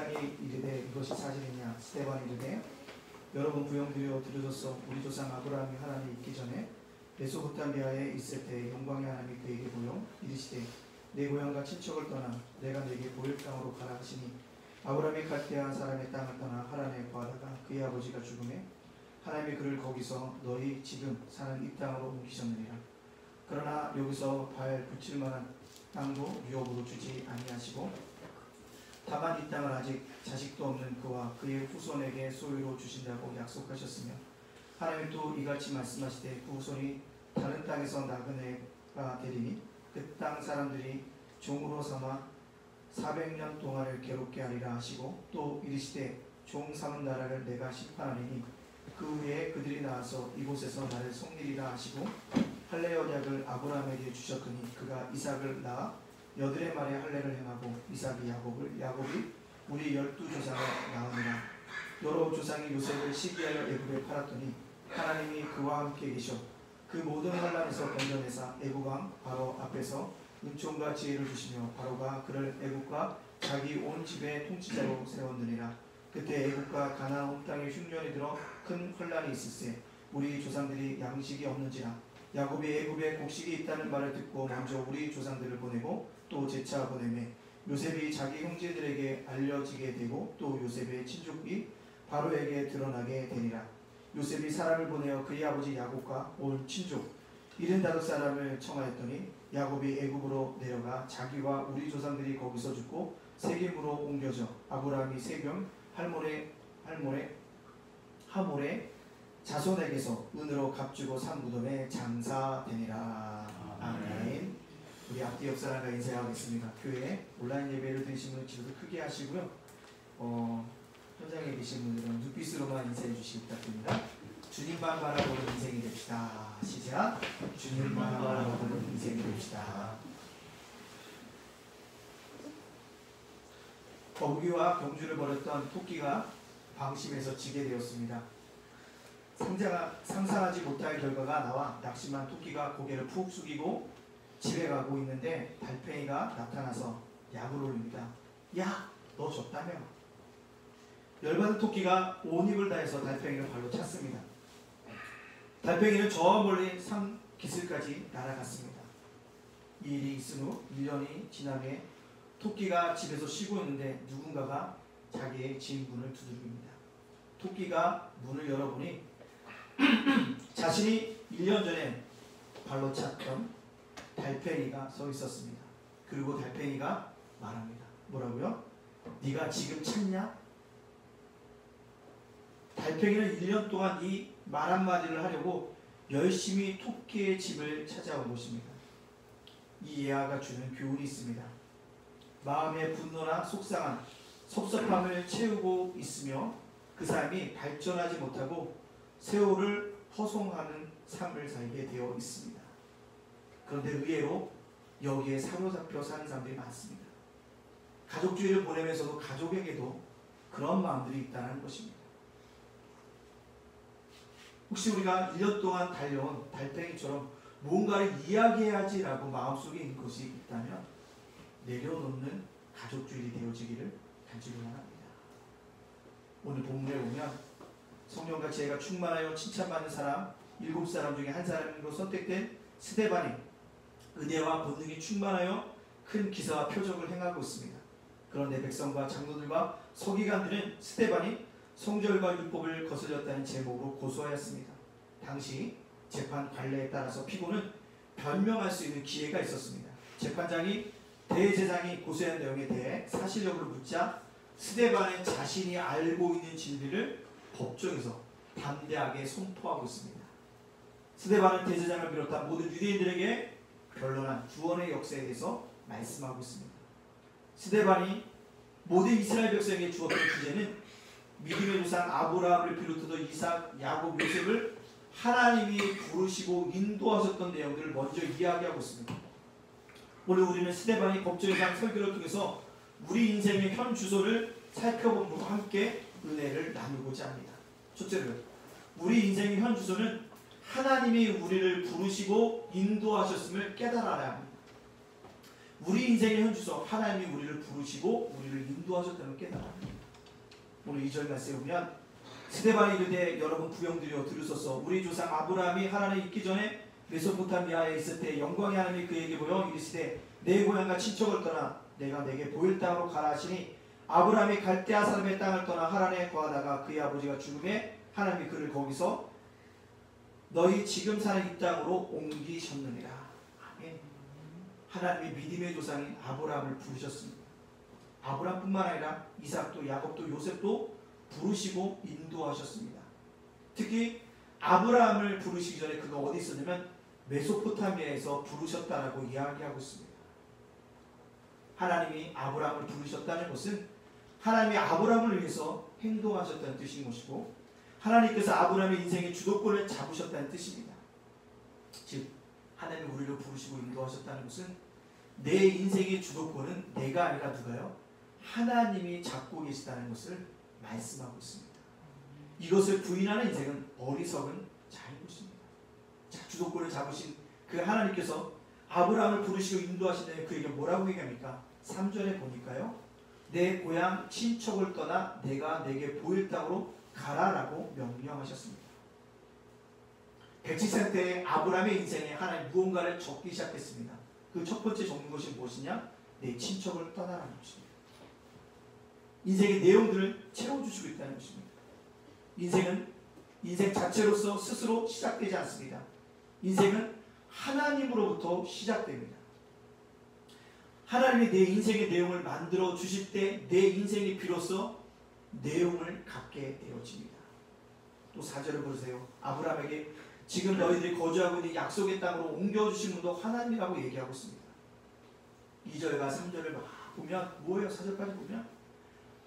이삭이 이르되 이것이 사실이냐? 스데반이 이르되 여러분 부형들여 들으소서. 우리 조상 아브라함이 하나님이 있기 전에 메소포타미아에 있을 때 영광의 하나님이 그에게 보여 이르시되 내 고향과 친척을 떠나 내가 내게 보일 땅으로 가라 하시니 아브라함이 갈대아 사람의 땅을 떠나 하란에 거하다가 그의 아버지가 죽음에 하나님이 그를 거기서 너희 지금 사는 이 땅으로 옮기셨느니라. 그러나 여기서 발 붙일 만한 땅도 유업으로 주지 아니하시고 다만 이 땅을 아직 자식도 없는 그와 그의 후손에게 소유로 주신다고 약속하셨으며 하나님이 또 이같이 말씀하시되 그 후손이 다른 땅에서 나그네가 되리니 그 땅 사람들이 종으로 삼아 400년 동안을 괴롭게 하리라 하시고 또 이르시되 종 삼은 나라를 내가 심판하리니 그 후에 그들이 나와서 이곳에서 나를 속리리라 하시고 할례 언약을 아브라함에게 주셨더니 그가 이삭을 낳아 여드레 말에 할례를 행하고 이삭이 야곱이 우리 12조상을 낳으니라. 여러 조상이 요셉을 시기하여 애굽에 팔았더니 하나님이 그와 함께 계셔 그 모든 환난에서 건져내사 애굽 왕 바로 앞에서 은총과 지혜를 주시며 바로가 그를 애굽과 자기 온 집의 통치자로 세웠느니라. 그때 애굽과 가나안 온 땅에 흉년이 들어 큰 환난이 있을세 우리 조상들이 양식이 없는지라. 야곱이 애굽에 곡식이 있다는 말을 듣고 먼저 우리 조상들을 보내고 또 재차 보내매 요셉이 자기 형제들에게 알려지게 되고 또 요셉의 친족이 바로에게 드러나게 되니라. 요셉이 사람을 보내어 그의 아버지 야곱과 온 친족 75사람을 청하였더니 야곱이 애굽으로 내려가 자기와 우리 조상들이 거기서 죽고 세겜으로 옮겨져 아브라함이 세겜 하몰의 자손에게서 은으로 값주고 산 무덤에 장사되니라. 아멘. 우리 앞뒤 옆 사람과 인사하겠습니다. 교회 온라인 예배를 드리신 분은 기도를 크게 하시고요. 현장에 계신 분들은 눈빛으로만 인사해 주시기 부탁드립니다. 주님만 바라보는 인생이 됩시다. 시작. 주님만 바라보는 인생이 됩시다. 거북이와 경주를 벌였던 토끼가 방심해서 지게 되었습니다. 상상하지 못할 결과가 나와 낙심한 토끼가 고개를 푹 숙이고 집에 가고 있는데 달팽이가 나타나서 약을 올립니다. 야, 너 졌다며. 열받은 토끼가 온 힘을 다해서 달팽이를 발로 찼습니다. 달팽이는 저 멀리 산 기슭까지 날아갔습니다. 이 일이 있은 후 1년이 지나게 토끼가 집에서 쉬고 있는데 누군가가 자기의 집 문을 두드립니다. 토끼가 문을 열어보니 자신이 1년 전에 발로 찼던 달팽이가 서 있었습니다. 그리고 달팽이가 말합니다. 뭐라고요? 네가 지금 찾냐? 달팽이는 1년 동안 이 말 한마디를 하려고 열심히 토끼의 집을 찾아온 것입니다. 이 예화가 주는 교훈이 있습니다. 마음의 분노나 속상함, 섭섭함을 채우고 있으며 그 삶이 발전하지 못하고 세월을 허송하는 삶을 살게 되어 있습니다. 그런데 의외로 여기에 사로잡혀 사는 사람들이 많습니다. 가족주의를 보내면서도 가족에게도 그런 마음들이 있다는 것입니다. 혹시 우리가 1년 동안 달려온 달팽이처럼 무언가를 이야기해야지라고 마음속에 있는 것이 있다면 내려놓는 가족주일이 되어지기를 간절히 원합니다. 오늘 본문에 보면 성령과 지혜가 충만하여 칭찬받는 사람 7사람 중에 한 사람으로 선택된 스데반이 은혜와 본능이 충만하여 큰 기사와 표적을 행하고 있습니다. 그런데 백성과 장로들과 서기관들은 스데반이 성절과 율법을 거슬렸다는 제목으로 고소하였습니다. 당시 재판 관례에 따라서 피고는 변명할 수 있는 기회가 있었습니다. 재판장이 대제사장이 고소한 내용에 대해 사실 여부를 묻자 스데반은 자신이 알고 있는 진리를 법정에서 담대하게 선포하고 있습니다. 스데반은 대제사장을 비롯한 모든 유대인들에게 변론한 구원의 역사에 대해서 말씀하고 있습니다. 스데반이 모든 이스라엘 백성에게 주었던 주제는 믿음의 조상 아브라함을 비롯해서 이삭, 야곱, 요셉을 하나님이 부르시고 인도하셨던 내용들을 먼저 이야기하고 있습니다. 오늘 우리는 스데반이 법정에서 한 설교를 통해서 우리 인생의 현 주소를 살펴보고 함께 은혜를 나누고자 합니다. 첫째로 우리 인생의 현 주소는 하나님이 우리를 부르시고 인도하셨음을 깨달아야 합니다. 우리 인생의 현 주소 하나님이 우리를 부르시고 우리를 인도하셨다는 걸 깨달아야 합니다. 오늘 2절 말씀에 보면 스데반이 이르되 여러분 부형들이여 들으소서. 우리 조상 아브라함이 하란에 있기 전에 메소포타미아에 있을 때 영광의 하나님이 그에게 보여 이르시되 내 고향과 친척을 떠나 내가 내게 보일 땅으로 가라 하시니 아브라함이 갈대아 사람의 땅을 떠나 하란에 거하다가 그의 아버지가 죽음에 하나님이 그를 거기서 너희 지금 사는 이 땅으로 옮기셨느니라. 아멘. 하나님이 믿음의 조상인 아브라함을 부르셨습니다. 아브라함뿐만 아니라 이삭도 야곱도 요셉도 부르시고 인도하셨습니다. 특히 아브라함을 부르시기 전에 그가 어디 있었냐면 메소포타미아에서 부르셨다라고 이야기하고 있습니다. 하나님이 아브라함을 부르셨다는 것은 하나님이 아브라함을 위해서 행동하셨다는 뜻인 것이고 하나님께서 아브라함의 인생의 주도권을 잡으셨다는 뜻입니다. 즉 하나님이 우리를 부르시고 인도하셨다는 것은 내 인생의 주도권은 내가 아니라 누가요? 하나님이 잡고 계시다는 것을 말씀하고 있습니다. 이것을 부인하는 인생은 어리석은 자인 것입니다. 자, 주도권을 잡으신 그 하나님께서 아브라함을 부르시고 인도하시는 그에게 뭐라고 얘기합니까? 3절에 보니까요. 내 고향 친척을 떠나 내가 내게 보일 땅으로 가라라고 명령하셨습니다. 107세 때 아브라함의 인생에 하나님 무언가를 적기 시작했습니다. 그 첫 번째 적는 것이 무엇이냐? 내 친척을 떠나라는 것입니다. 인생의 내용들을 채워주시고 있다는 것입니다. 인생은 인생 자체로서 스스로 시작되지 않습니다. 인생은 하나님으로부터 시작됩니다. 하나님이 내 인생의 내용을 만들어 주실 때 내 인생이 비로소 내용을 갖게 되어집니다. 또 4절을 보세요. 아브라함에게 지금 너희들이 거주하고 있는 약속의 땅으로 옮겨주신 분도 하나님이라고 얘기하고 있습니다. 2절과 3절을 보면 뭐예요? 4절까지 보면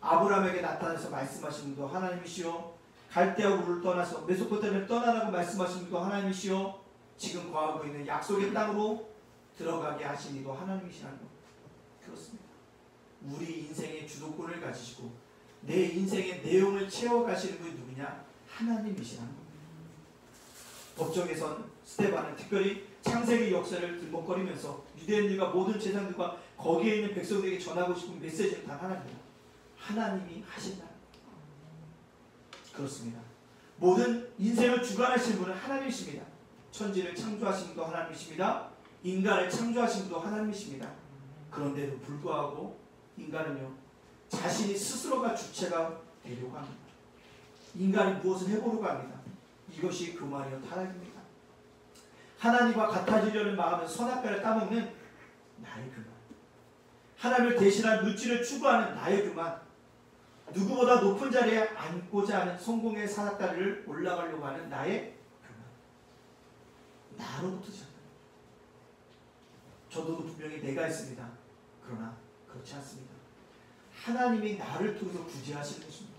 아브라함에게 나타나서 말씀하신 분도 하나님이시요 갈대아 우르를 떠나서 메소포타미아를 떠나라고 말씀하신 분도 하나님이시요 지금 거하고 있는 약속의 땅으로 들어가게 하신 이도 하나님이시라는 것. 그렇습니다. 우리 인생의 주도권을 가지시고 내 인생의 내용을 채워가시는 분이 누구냐? 하나님이시라는 겁니다. 법정에선 스데반은 특별히 창세기 역사를 들먹거리면서 유대인들과 모든 제사장들과 거기에 있는 백성들에게 전하고 싶은 메시지는 단 하나입니다. 하나님이 하신다. 그렇습니다. 모든 인생을 주관하시는 분은 하나님이십니다. 천지를 창조하신 분도 하나님이십니다. 인간을 창조하신 분도 하나님이십니다. 그런데도 불구하고 인간은요 자신이 스스로가 주체가 되려고 합니다. 인간이 무엇을 해보려고 합니다. 이것이 교만이요 타락입니다. 하나님과 같아지려는 마음은 선악과를 따먹는 나의 교만, 하나님을 대신한 물질을 추구하는 나의 교만, 누구보다 높은 자리에 앉고자 하는 성공의 사다리를 올라가려고 하는 나의 교만, 나로부터 시작합니다. 저도 분명히 내가 있습니다. 그러나 그렇지 않습니다. 하나님이 나를 통해서 구제하시는 것입니다.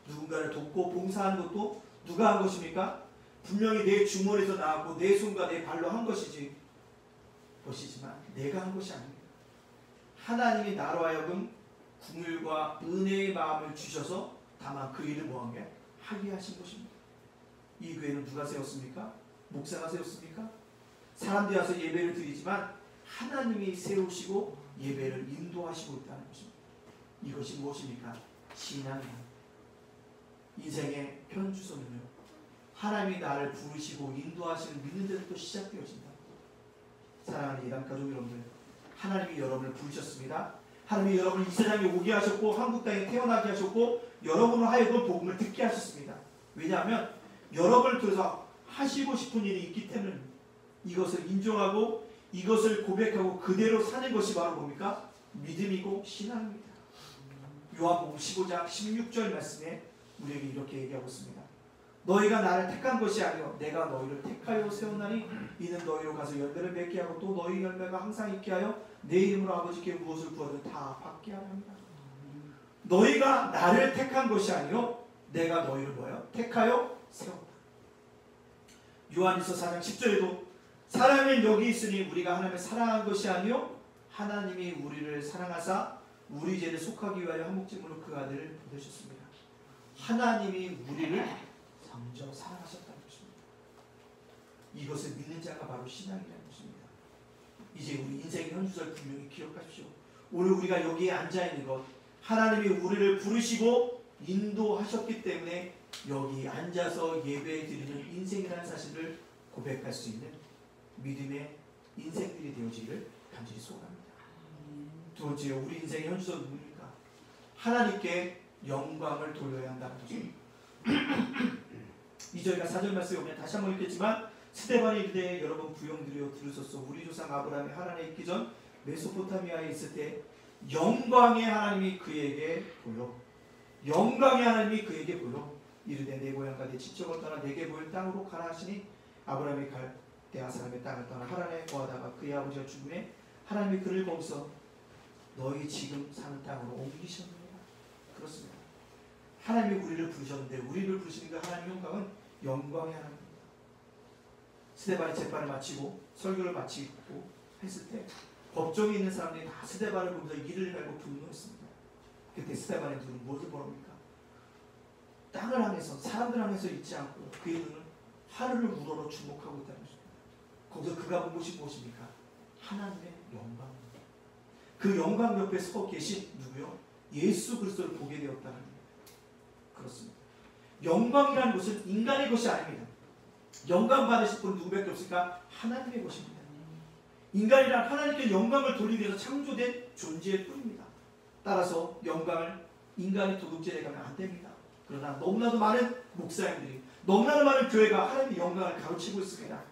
누군가를 돕고 봉사하는 것도 누가 한 것입니까? 분명히 내 주머니에서 나왔고 내 손과 내 발로 한 것이지만 내가 한 것이 아닙니다. 하나님이 나로 하여금 긍휼과 은혜의 마음을 주셔서 다만 그 일을 뭐한 게 하게 하신 것입니다. 이 교회는 누가 세웠습니까? 목사가 세웠습니까? 사람들이 와서 예배를 드리지만 하나님이 세우시고 예배를 인도하시고 있다는 것입니다. 이것이 무엇입니까? 신앙입니다. 인생의 편주소는요 하나님이 나를 부르시고 인도하시는 믿는 데부터 시작되어진다. 사랑하는 예담 가족 여러분들, 하나님이 여러분을 부르셨습니다. 하나님이 여러분을 이 세상에 오게 하셨고 한국 땅에 태어나게 하셨고 여러분을 하여금 복음을 듣게 하셨습니다. 왜냐하면 여러분을 통해서 하시고 싶은 일이 있기 때문에 이것을 인정하고 이것을 고백하고 그대로 사는 것이 바로 뭡니까? 믿음이고 신앙입니다. 요한복음 15장 16절 말씀에 우리에게 이렇게 얘기하고 있습니다. 너희가 나를 택한 것이 아니요 내가 너희를 택하여 세웠나니 이는 너희로 가서 열매를 맺게 하고 또 너희 열매가 항상 있게 하여 내 이름으로 아버지께 무엇을 구하든 다 받게 하려 합니다. 너희가 나를 택한 것이 아니요 내가 너희를 뭐예요? 택하여 세웠다. 요한일서 4장 10절에도 사랑은 여기 있으니 우리가 하나님을 사랑한 것이 아니요 하나님이 우리를 사랑하사 우리 죄를 속하기 위하여 한목제물로 그 아들을 보내셨습니다. 하나님이 우리를 먼저 사랑하셨다는 것입니다. 이것을 믿는 자가 바로 신앙이라는 것입니다. 이제 우리 인생의 현주소를 분명히 기억하십시오. 오늘 우리가 여기에 앉아있는 것, 하나님이 우리를 부르시고 인도하셨기 때문에 여기 앉아서 예배 드리는 인생이라는 사실을 고백할 수 있는 믿음의 인생들이 되어지기를 간절히 소원합니다. 두 번째요, 우리 인생의 현주소는 누굽니까? 하나님께 영광을 돌려야 한다는 거죠. 이 저희가 4절 말씀에 보면 다시 한번 읽겠지만, 스데반이 이르되 여러분 부형들이여 들으소서. 우리 조상 아브라함이 하란에 있기 전 메소포타미아에 있을 때 영광의 하나님이 그에게 보여 이르되 내 고향과 내 친척을 떠나 내게 보일 땅으로 가라 하시니 아브라함이 갈대아 사람의 땅을 떠나 하란에 거하다가 그의 아버지가 죽음에 하나님이 그를 거기서 너희 지금 사는 땅으로 옮기셨느니라. 그렇습니다. 하나님이 우리를 부르셨는데 우리를 부르시는 그 하나님의 영광은 영광의 하나님입니다. 스데반이 재판을 마치고 설교를 마치고 했을 때 법정에 있는 사람들이 다 스데반을 보면서 이를 갈고 분노했습니다. 그때 스데반의 눈은 무엇을 보릅니까? 땅을 향해서, 사람들 향해서 있지 않고 그의 눈은 하늘을 우러러 주목하고 있다는 것입니다. 거기서 그가 본 것이 무엇입니까? 하나님의 영광입니다. 그 영광 옆에 서 계신 누구요? 예수 그리스도를 보게 되었다는 겁니다. 그렇습니다. 영광이라는 것은 인간의 것이 아닙니다. 영광 받으실 분은 누구밖에 없으니까 하나님의 것입니다. 인간이란 하나님께 영광을 돌리기 위해서 창조된 존재일 뿐입니다. 따라서 영광을 인간이 도둑질해 가면 안 됩니다. 그러나 너무나도 많은 목사님들이, 너무나도 많은 교회가 하나님의 영광을 가로채고 있습니다.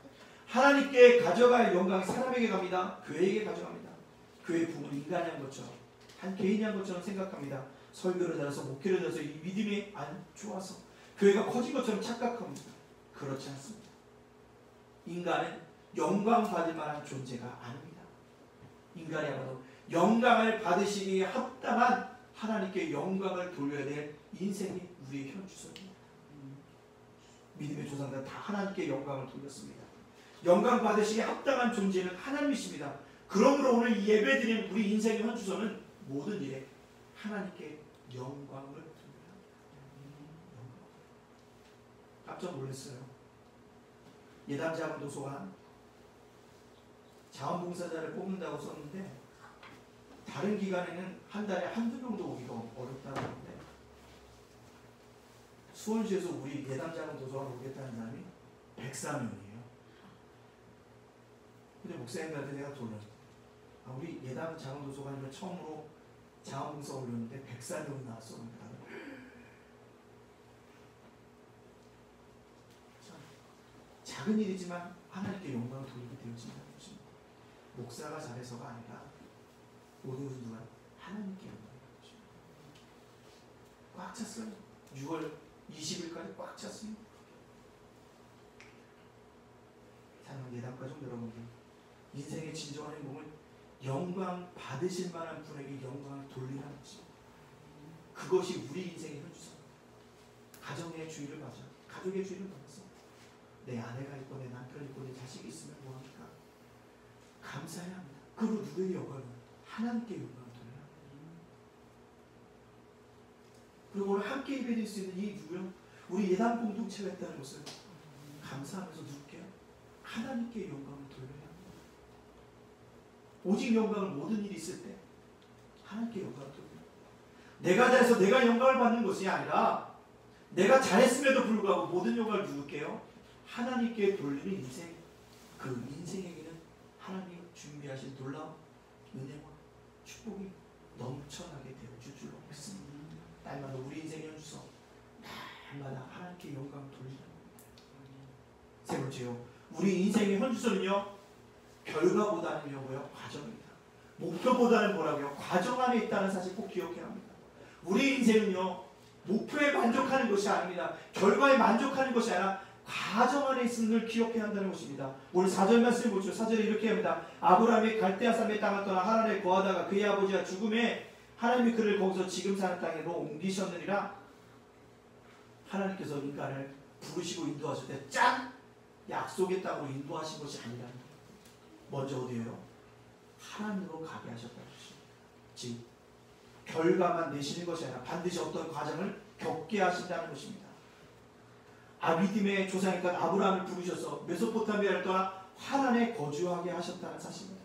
하나님께 가져갈 영광이 사람에게 갑니다. 교회에게 가져갑니다. 교회 부모는 인간이 한 것처럼, 한 개인이 한 것처럼 생각합니다. 설교를 잘해서, 목회를 잘해서 이 믿음이 안 좋아서 교회가 커진 것처럼 착각합니다. 그렇지 않습니다. 인간은 영광 받을 만한 존재가 아닙니다. 인간이야말로 영광을 받으시기에 합당한 하나님께 영광을 돌려야 될 인생이 우리의 현주소입니다. 믿음의 조상들은 다 하나님께 영광을 돌렸습니다. 영광 받으시기에 합당한 존재는 하나님이십니다. 그러므로 오늘 이 예배 드리는 우리 인생의 현주소는 모든 일에 하나님께 영광을 돌려야 합니다. 깜짝 놀랐어요. 예담자문도서관 자원봉사자를 뽑는다고 썼는데 다른 기관에는 한 달에 한두 명도 오기가 어렵다고 하는데 수원시에서 우리 예담자문도서관 오겠다는 사람이 104명이에요. 근데 목사님들한테 내가 돌려, 우리 예담자문도서관이면 처음으로 자원봉사 올렸는데 104명이 나왔어. 작은 일이지만 하나님께 영광을 돌리게 되어진다는 것입니다. 목사가 잘해서가 아니라 모든 것은 누가? 하나님께 영광을 돌립니다. 꽉 찼어요. 6월 20일까지 꽉 찼습니다. 사랑하는 예담가족 여러분들, 인생의 진정한 행복은 영광 받으실 만한 분에게 영광을 돌리라는 것입니다. 그것이 우리 인생의 현주소입니다. 가정의 주의를 맞아, 가족의 주의를 받아서 내 아내가 있고 내 남편이 있고 내 자식이 있으면 뭐합니까? 감사해야 합니다. 그리고 누구에게 영광을? 하나님께 영광을 돌려야 합니다. 그리고 오늘 함께 예배드릴 수 있는 이 누구요? 우리 예담 공동체가 있다는 것을 감사하면서 누구게요? 하나님께 영광을 돌려야 합니다. 오직 영광을 모든 일이 있을 때 하나님께 영광을 돌려야 합니다. 내가 잘해서 내가 영광을 받는 것이 아니라 내가 잘했음에도 불구하고 모든 영광을 누구게요? 하나님께 돌리는 인생, 그 인생에게는 하나님 준비하신 놀라운 은혜와 축복이 넘쳐나게 되어줄 줄로 믿습니다. 날마다 우리 인생의 현주소, 날마다 하나님께 영광을 돌리는 겁니다. 세 번째요, 우리 인생의 현주소는요, 결과보다는 뭐고요? 과정입니다. 목표보다는 뭐라고요? 과정 안에 있다는 사실 꼭 기억해야 합니다. 우리 인생은요, 목표에 만족하는 것이 아닙니다. 결과에 만족하는 것이 아니라 과정 안에 있음을 기억해야 한다는 것입니다. 오늘 4절 말씀 보죠. 4절에 이렇게 합니다. 아브라함이 갈대아 사람의 땅을 떠나 하란에 거하다가 그의 아버지가 죽음에 하나님이 그를 거기서 지금 사는 땅으로 옮기셨느니라. 하나님께서 인간을 부르시고 인도하실 때 짠! 약속의 땅으로 인도하신 것이 아니라 먼저 어디예요? 하나님으로 가게 하셨다는 것입니다. 즉 결과만 내시는 것이 아니라 반드시 어떤 과정을 겪게 하신다는 것입니다. 믿음의 조상이던 아브라함을 부르셔서 메소포타미아를 떠나 하란에 거주하게 하셨다는 사실입니다.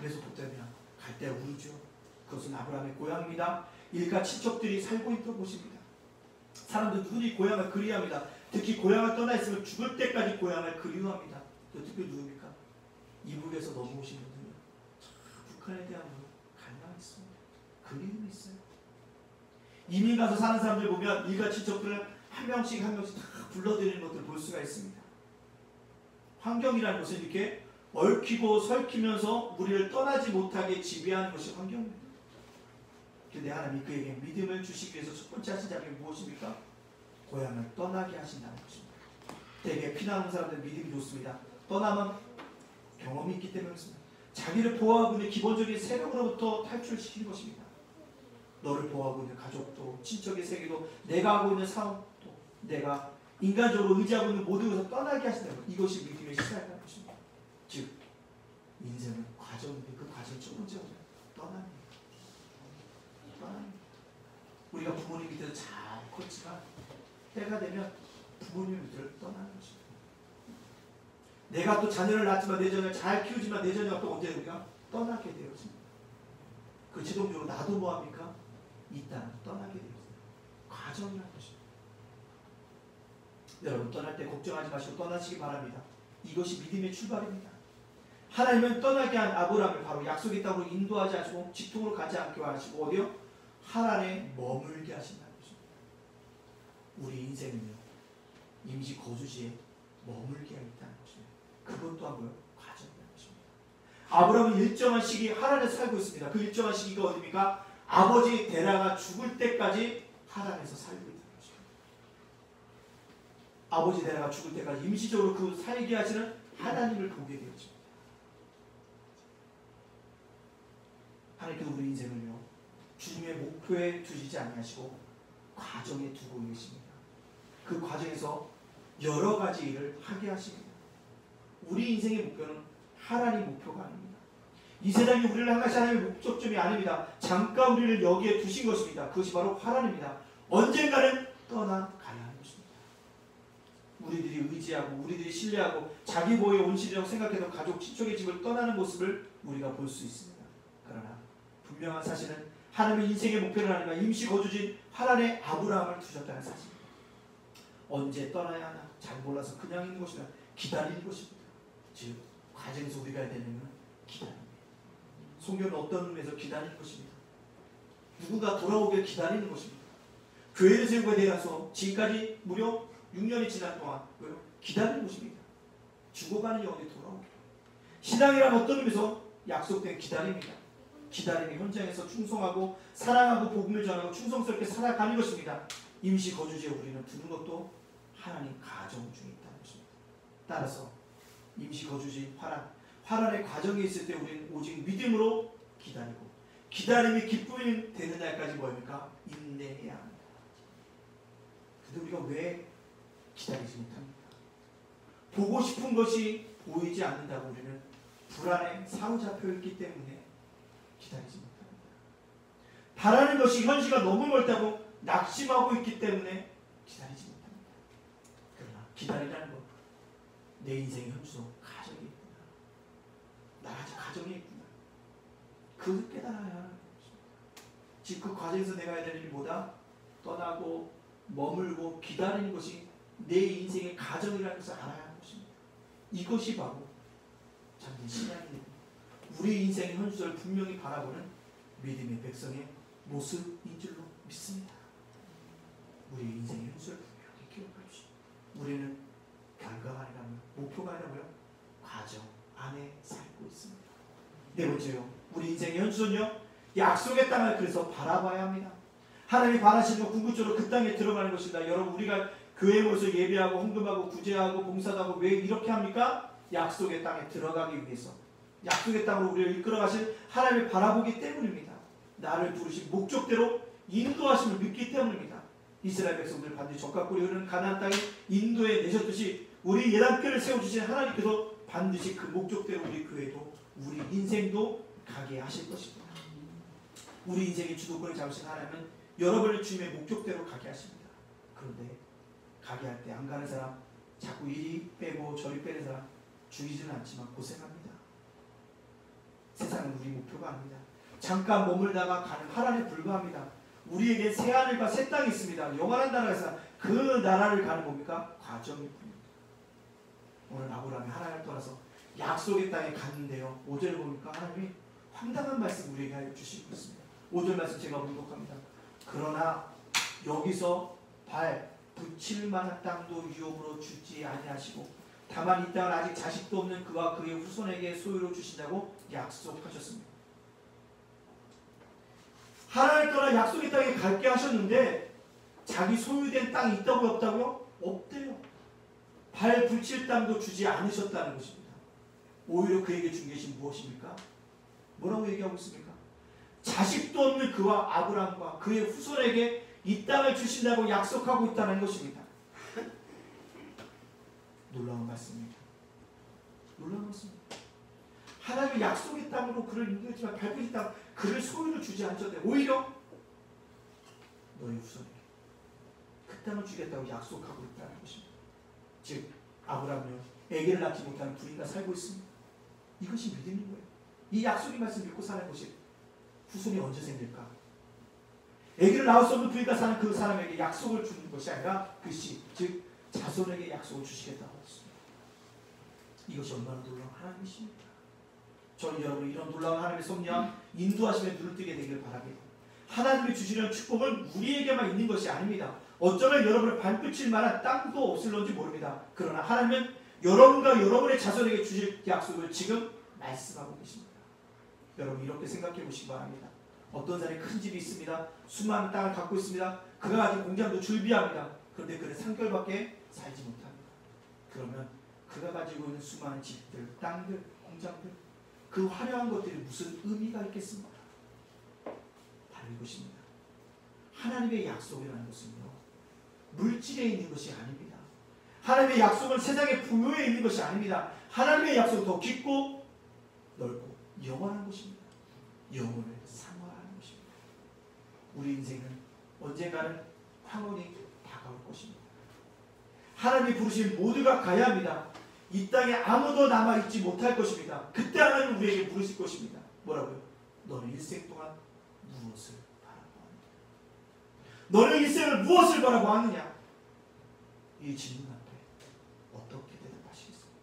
메소포타미아, 갈대아 우르죠. 그것은 아브라함의 고향입니다. 일가 친척들이 살고 있던 곳입니다. 사람들 누구니 고향을 그리워합니다. 특히 고향을 떠나 있으면 죽을 때까지 고향을 그리워합니다. 특별히 누굽니까? 이북에서 넘어오신 분들은 북한에 대한 갈망이 있습니다. 그리움이 있어요. 이민 가서 사는 사람들 보면 일가 친척들을 한 명씩 다 불러들이는 것들을 볼 수가 있습니다. 환경이라는 것은 이렇게 얽히고 설키면서 우리를 떠나지 못하게 지배하는 것이 환경입니다. 그런데 하나님이 그에게 믿음을 주시기 위해서 첫 번째 하신 작업이 무엇입니까? 고향을 떠나게 하신다는 것입니다. 대개 피난온 사람들 믿음이 좋습니다. 떠나면 경험이 있기 때문에 그렇습니다. 자기를 보호하고 있는 기본적인 세력으로부터 탈출시키는 것입니다. 너를 보호하고 있는 가족도, 친척의 세계도, 내가 하고 있는 사업도, 내가 인간적으로 의지하고 있는 모든 것을 떠나게 하신다는 것. 이것이 믿음의 시작이라는 것입니다. 즉 인생은 과정인데 그 과정 첫 번째가 떠납니다. 우리가 부모님 밑에서 잘 컸지만 때가 되면 부모님 밑을 떠나는 것입니다. 내가 또 자녀를 낳지만 내 자녀를 잘 키우지만 내 자녀가 또 언제 우리가 떠나게 되어집니다. 그 최종적으로 나도 뭐합니까? 이 땅을 떠나게 되어집니다. 과정이라는 것입니다. 여러분 떠날 때 걱정하지 마시고 떠나시기 바랍니다. 이것이 믿음의 출발입니다. 하나님은 떠나게 한 아브라함을 바로 약속의 땅으로 인도하지 않고 직통으로 가지 않게 하시고 어디요? 하란에 머물게 하신다는 것입니다. 우리 인생은요 임시 거주지에 머물게 있다는 것입니다. 그것 또한 뭐요? 과정이라는 것입니다. 아브라함은 일정한 시기 하란에 살고 있습니다. 그 일정한 시기가 어디입니까? 아버지 데라가 죽을 때까지 하란에서 살고 있다는 것입니다. 아버지 데라가 죽을 때까지 임시적으로 그 살게 하시는 하나님을 보게 되었습니다. 하나님께서 우리 인생을요 주님의 목표에 두시지 아니하시고 과정에 두고 계십니다. 그 과정에서 여러 가지 일을 하게 하십니다. 우리 인생의 목표는 하나님 목표가 아닙니다. 이 세상이 우리를 향하신 하나님의 목적점이 아닙니다. 잠깐 우리를 여기에 두신 것입니다. 그것이 바로 하나님입니다. 언젠가는 떠나가야 하는 것입니다. 우리들이 의지하고 우리들이 신뢰하고 자기 보호의 온실이라고 생각해서 가족 친척의 집을 떠나는 모습을 우리가 볼 수 있습니다. 그러나 분명한 사실은 하나님의 인생의 목표는 아니라 임시 거주지인 하란에 아브라함을 두셨다는 사실입니다. 언제 떠나야 하나 잘 몰라서 그냥 있는 것이라 기다리는 것입니다. 즉 과정에서 우리가 해야 되는 건 기다립니다. 성경은 어떤 의미에서 기다리는 것입니다. 누군가 돌아오길 기다리는 것입니다. 교회를 세우고 내려서 지금까지 무려 6년이 지난 동안 기다리는 것입니다. 죽어가는 영혼이 돌아오길. 신앙이란 어떤 의미에서 약속된 기다림입니다. 기다림의 현장에서 충성하고 사랑하고 복음을 전하고 충성스럽게 살아가는 것입니다. 임시 거주지에 우리는 두는 것도 하나님 가정 중에 있다는 것입니다. 따라서 임시 거주지 화란의 과정에 있을 때 우리는 오직 믿음으로 기다리고 기다림이 기쁨이 되는 날까지 뭐입니까? 인내해야 합니다. 근데 우리가 왜 기다리지 못합니까? 보고 싶은 것이 보이지 않는다고 우리는 불안에 사로잡혀 있기 때문에 기다리지 못합니다. 바라는 것이 현실과 너무 멀다고 낙심하고 있기 때문에 기다리지 못합니다. 그러나 기다리라는 것, 내 인생의 현수도 가정이 있구나. 나같이 가정이 있구나. 그것을 깨달아야 하는 것입니다. 지금 그 과정에서 내가 해야 될 일이 뭐다? 떠나고 머물고 기다리는 것이 내 인생의 가정이라는 것을 알아야 하는 것입니다. 이것이 바로 참된 신앙이 됩니다. 우리 인생의 현수를 분명히 바라보는 믿음의 백성의 모습인 줄로 믿습니다. 우리 인생의 현수를 분명히 기억하십시오. 우리는 결과가 아니라면 목표가 아니라고요. 과정 안에 살고 있습니다. 네 번째요. 우리 인생의 현수는요. 약속의 땅을 그래서 바라봐야 합니다. 하나님이 바라시는 것 궁극적으로 그 땅에 들어가는 것입니다. 여러분 우리가 교회에 모여서 예배하고 헌금하고 구제하고 봉사도 하고 왜 이렇게 합니까? 약속의 땅에 들어가기 위해서. 약속의 땅으로 우리를 이끌어가신 하나님을 바라보기 때문입니다. 나를 부르신 목적대로 인도하심을 믿기 때문입니다. 이스라엘 백성들 반드시 젖과 꿀이 흐르는 가나안 땅에 인도해 내셨듯이 우리 예단교를 세워주신 하나님께서 반드시 그 목적대로 우리 교회도 우리 인생도 가게 하실 것입니다. 우리 인생의 주도권을 잡으신 하나님은 여러분을 주님의 목적대로 가게 하십니다. 그런데 가게 할 때 안 가는 사람, 자꾸 이리 빼고 저리 빼는 사람 죽이지는 않지만 고생합니다. 세상은 우리 목표가 아닙니다. 잠깐 머물다가 가는 하란에 불과합니다. 우리에게 새 하늘과 새 땅이 있습니다. 영원한 나라가 있어. 그 나라를 가는 뭡니까? 과정일 뿐입니다. 오늘 아브라함이 하나님을 떠나서 약속의 땅에 갔는데요. 5절에 보니까 하나님이 황당한 말씀 우리에게 알려주시고 있습니다. 5절 말씀 제가 봉독합니다. 그러나 여기서 발 붙일 만한 땅도 유업으로 주지 아니하시고 다만 이 땅을 아직 자식도 없는 그와 그의 후손에게 소유로 주신다고 약속하셨습니다. 하나님 떠나 약속의 땅에 갈게 하셨는데 자기 소유된 땅이 있다고요? 없다고요? 없대요. 발 붙일 땅도 주지 않으셨다는 것입니다. 오히려 그에게 준 것이 무엇입니까? 뭐라고 얘기하고 있습니까? 자식도 없는 그와 아브라함과 그의 후손에게 이 땅을 주신다고 약속하고 있다는 것입니다. 놀라운 말씀입니다. 놀라운 말씀입니다. 하나님의 약속의 땅으로 그를 인도했지만 밟으신 땅 그를 소유를 주지 않으셨대. 오히려 너희 후손에게 그 땅을 주겠다고 약속하고 있다는 것입니다. 즉 아브라함은 아기를 낳지 못하는 부인과 살고 있습니다. 이것이 믿음인 거예요. 이 약속의 말씀 믿고 사는 것이 후손이 언제 생길까? 아기를 낳을 수 없는 부인과 사는 그 사람에게 약속을 주는 것이 아니라 그것이 즉 자손에게 약속을 주시겠다고 했습니다. 이것이 얼마나 놀라운 하나님이십니까? 저는 여러분 이런 놀라운 하나님의 섭리와 인도하심에 눈을 뜨게 되기를 바랍니다. 하나님이 주시는 축복은 우리에게만 있는 것이 아닙니다. 어쩌면 여러분을 발붙일 만한 땅도 없을런지 모릅니다. 그러나 하나님은 여러분과 여러분의 자손에게 주실 약속을 지금 말씀하고 계십니다. 여러분 이렇게 생각해 보시기 바랍니다. 어떤 사람이 큰 집이 있습니다. 수많은 땅을 갖고 있습니다. 그가 가진 공장도 줄비합니다. 그런데 그는 산결밖에 살지 못합니다. 그러면 그가 가지고 있는 수많은 집들, 땅들, 공장들 그 화려한 것들이 무슨 의미가 있겠습니까? 바로 이것입니다. 하나님의 약속이라는 것은요 물질에 있는 것이 아닙니다. 하나님의 약속은 세상의 부요에 있는 것이 아닙니다. 하나님의 약속은 더 깊고 넓고 영원한 것입니다. 영혼을 사모하는 것입니다. 우리 인생은 언젠가는 황혼이 다가올 것입니다. 하나님이 부르신 모두가 가야 합니다. 이 땅에 아무도 남아있지 못할 것입니다. 그때 하나님은 우리에게 물으실 것입니다. 뭐라고요? 너는 일생 동안 무엇을 바라보았느냐? 너는 일생을 무엇을 바라보았느냐? 이 질문 앞에 어떻게 대답하시겠습니까?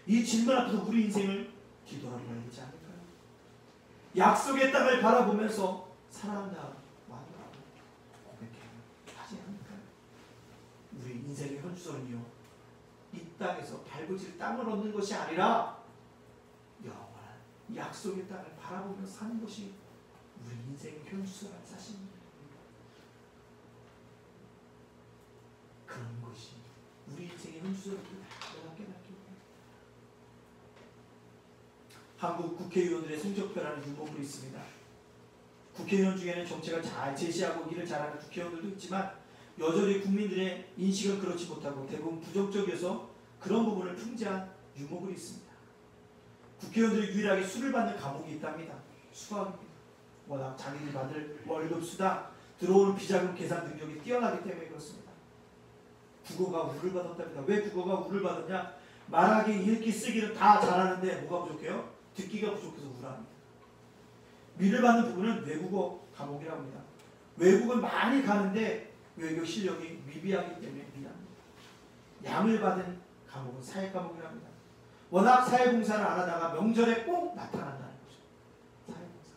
이 질문 앞에서 우리 인생을 뒤돌아봐야 되지 않을까요? 약속의 땅을 바라보면서 사랑한다 마누라고 고백해야 하지 않을까요? 우리 인생의 현주소는요 이 땅에서 밟으질 땅을 얻는 것이 아니라 영원한 약속의 땅을 바라보며 사는 것이 우리 인생의 현주소라는 사실입니다. 그런 것이 우리 인생의 현주소를 내가 깨닫기 원합니다. 한국 국회의원들의 성적표라는 유목물이 있습니다. 국회의원 중에는 정책을 잘 제시하고 일을 잘하는 국회의원들도 있지만 여전히 국민들의 인식은 그렇지 못하고 대부분 부정적이어서 그런 부분을 풍자한 유목물이 있습니다. 국회의원들이 유일하게 수를 받는 과목이 있답니다. 수학입니다. 워낙 자기들이 받을 월급, 수당, 들어오는 비자금 계산 능력이 뛰어나기 때문에 그렇습니다. 국어가 우를 받았답니다. 왜 국어가 우를 받았냐? 말하기, 읽기, 쓰기는 다 잘하는데 뭐가 부족해요? 듣기가 부족해서 우울합니다. 미를 받는 부분은 외국어 과목이라고 합니다. 외국은 많이 가는데 외국 실력이 미비하기 때문에 미납니다. 양을 받은 과목은 사회 과목이라고 합니다. 워낙 사회봉사를 안 하다가 명절에 꼭 나타난다는 거죠. 사회봉사.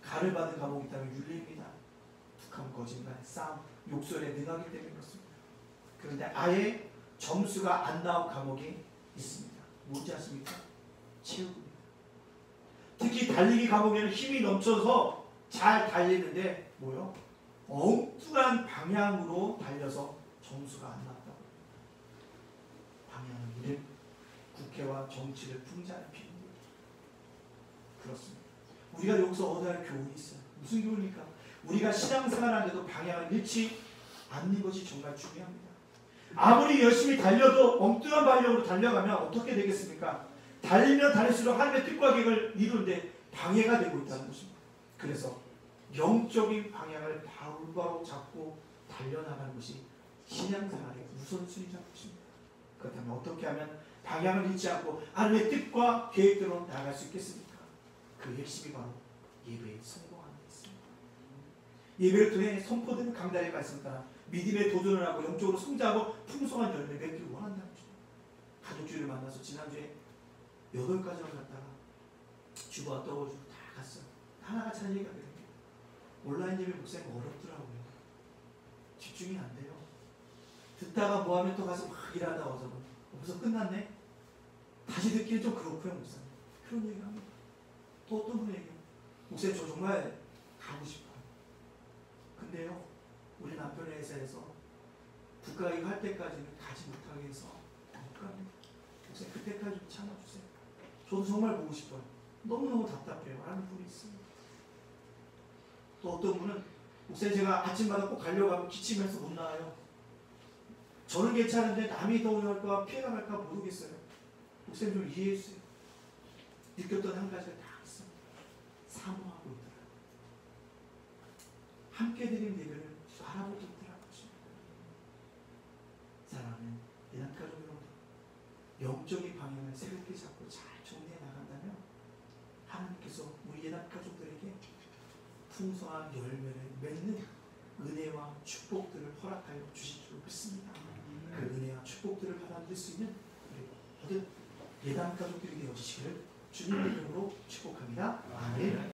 가를 받은 과목이 있다면 윤리입니다. 북한 거짓말, 싸움, 욕설에 능하기 때문에 그렇습니다. 그런데 아예 점수가 안 나온 과목이 있습니다. 뭔지 아십니까? 체육입니다. 특히 달리기 과목에는 힘이 넘쳐서 잘 달리는데 뭐요? 엉뚱한 방향으로 달려서 점수가 안 나왔다고 합니다. 방향은 이름, 국회와 정치를 풍자하는 비밀입니다. 그렇습니다. 우리가 여기서 얻어야 할 교훈이 있어요. 무슨 교훈입니까? 우리가 신앙생활하는데도 방향을 잃지 않는 것이 정말 중요합니다. 아무리 열심히 달려도 엉뚱한 방향으로 달려가면 어떻게 되겠습니까? 달리면 달릴수록 하나님의 뜻과 계획을 이루는데 방해가 되고 있다는 것입니다. 그래서 영적인 방향을 바로 잡고 달려나가는 것이 신앙생활의 우선순위라는 것입니다. 그렇다면 어떻게 하면 방향을 잃지 않고 하나님의 뜻과 계획대로 나아갈 수 있겠습니까? 그 핵심이 바로 예배에 성공하는 것입니다. 예배를 통해 선포되는 강단의 말씀 따라 믿음의 도전을 하고 영적으로 성장하고 풍성한 열매 맺기를 원한다는 거죠. 가족주의를 만나서 지난주에 8가정을 갔다가 주보와 떠가지고 다 갔어요. 하나가 잘 얘기가 돼요. 온라인 예배 목사님 어렵더라고요. 집중이 안 돼요. 듣다가 뭐하면 또 가서 막 일하다 와서 벌써 끝났네? 다시 듣기는 좀 그렇고요, 목사님. 그런 얘기를 합니다. 또 어떤 분이 얘기해요. 목사님 저 정말 가고 싶어요. 근데요, 우리 남편의 회사에서 국가이익 할 때까지는 가지 못하게 해서 못 갑니다. 목사님 그때까지 좀 참아주세요. 저도 정말 보고 싶어요. 너무너무 답답해요. 라는 분이 있습니다. 또 어떤 분은 목사님 제가 아침마다 꼭 가려고 하면 기침해서 못 나와요. 저는 괜찮은데 남이 더 할까 피해가 갈까 모르겠어요. 목사님 좀 이해해주세요. 느꼈던 한 가지가 다 있습니다. 사모하고 있더라고요. 함께 드린 예배를 바라보고 있더라고요. 사랑하는 예단가족 여러분, 영적인 방향을 새롭게 잡고 잘 정리해 나간다면 하나님께서 우리 예단가족들에게 풍성한 열매를 맺는 은혜와 축복들을 허락하여 주실 줄 믿습니다. 그 은혜와 축복들을 받아들일 수 있는 우리 모든 예단가족들이 되어주시기를 주님의 이름으로 축복합니다. 아멘.